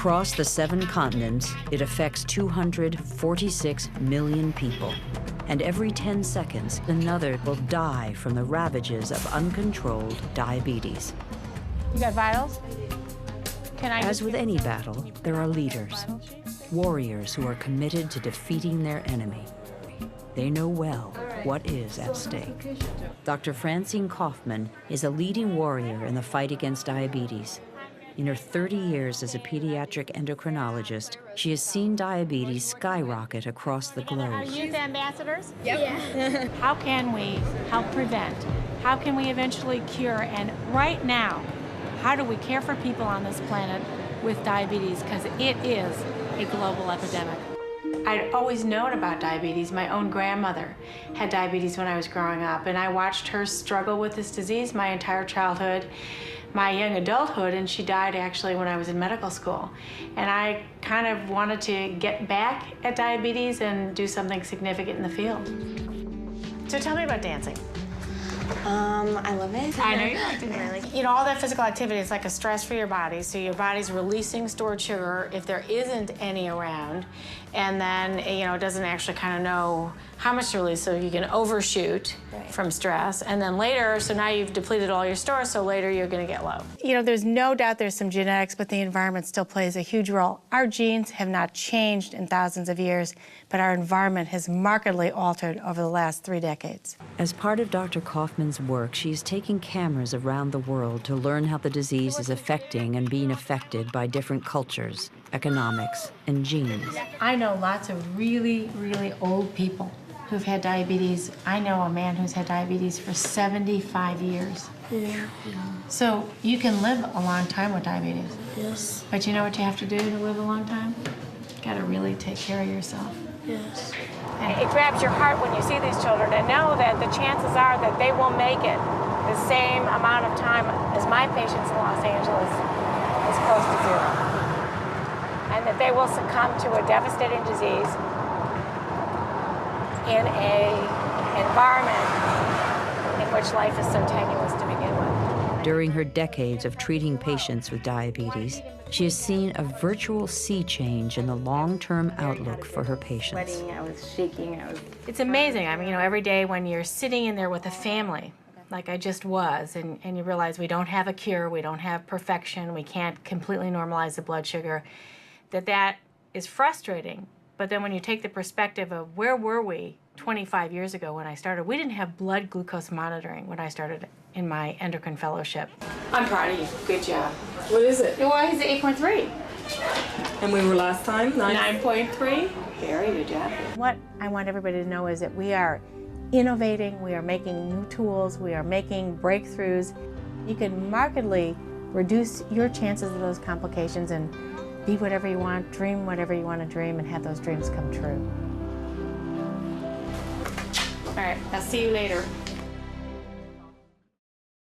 Across the 7 continents, it affects 246 million people. And every 10 seconds, another will die from the ravages of uncontrolled diabetes. You got vitals? As with any battle, there are leaders, warriors who are committed to defeating their enemy. They know well what is at stake. Dr. Francine Kaufman is a leading warrior in the fight against diabetes. In her 30 years as a pediatric endocrinologist, she has seen diabetes skyrocket across the globe. Are youth ambassadors? Yep. Yeah. How can we help prevent? How can we eventually cure? And right now, how do we care for people on this planet with diabetes? Because it is a global epidemic. I'd always known about diabetes. My own grandmother had diabetes when I was growing up, and I watched her struggle with this disease my entire childhood, my young adulthood, and she died actually when I was in medical school. And I kind of wanted to get back at diabetes and do something significant in the field. So tell me about dancing. I love it. I know you like to dance. You know, all that physical activity is like a stress for your body, so your body's releasing stored sugar if there isn't any around, and then, you know, it doesn't actually kind of know how much to release, so you can overshoot from stress, and then later, so now you've depleted all your stores, so later you're gonna get low. You know, there's no doubt there's some genetics, but the environment still plays a huge role. Our genes have not changed in thousands of years, but our environment has markedly altered over the last 3 decades. As part of Dr. Kaufman's work, she is taking cameras around the world to learn how the disease is affecting and being affected by different cultures, economics, and genes. I know lots of really, really old people who've had diabetes. I know a man who's had diabetes for 75 years. Yeah. So you can live a long time with diabetes. Yes. But you know what you have to do to live a long time? You gotta really take care of yourself. Yes. And it grabs your heart when you see these children and know that the chances are that they will make it the same amount of time as my patients in Los Angeles is close to 0. And that they will succumb to a devastating disease in an environment in which life is so tenuous to begin with. During her decades of treating patients with diabetes, she has seen a virtual sea change in the long-term outlook for her patients. I was shaking. It's amazing. I mean, you know, every day when you're sitting in there with a family, like I just was, and you realize we don't have a cure, we don't have perfection, we can't completely normalize the blood sugar, that is frustrating. But then when you take the perspective of where were we 25 years ago when I started, we didn't have blood glucose monitoring when I started in my endocrine fellowship. I'm proud of you. Good job. What is it? Well, he's 8.3. And we were last time? 9.3. Very good job. What I want everybody to know is that we are innovating, we are making new tools, we are making breakthroughs. You can markedly reduce your chances of those complications and be whatever you want, dream whatever you want to dream, and have those dreams come true. All right, I'll see you later.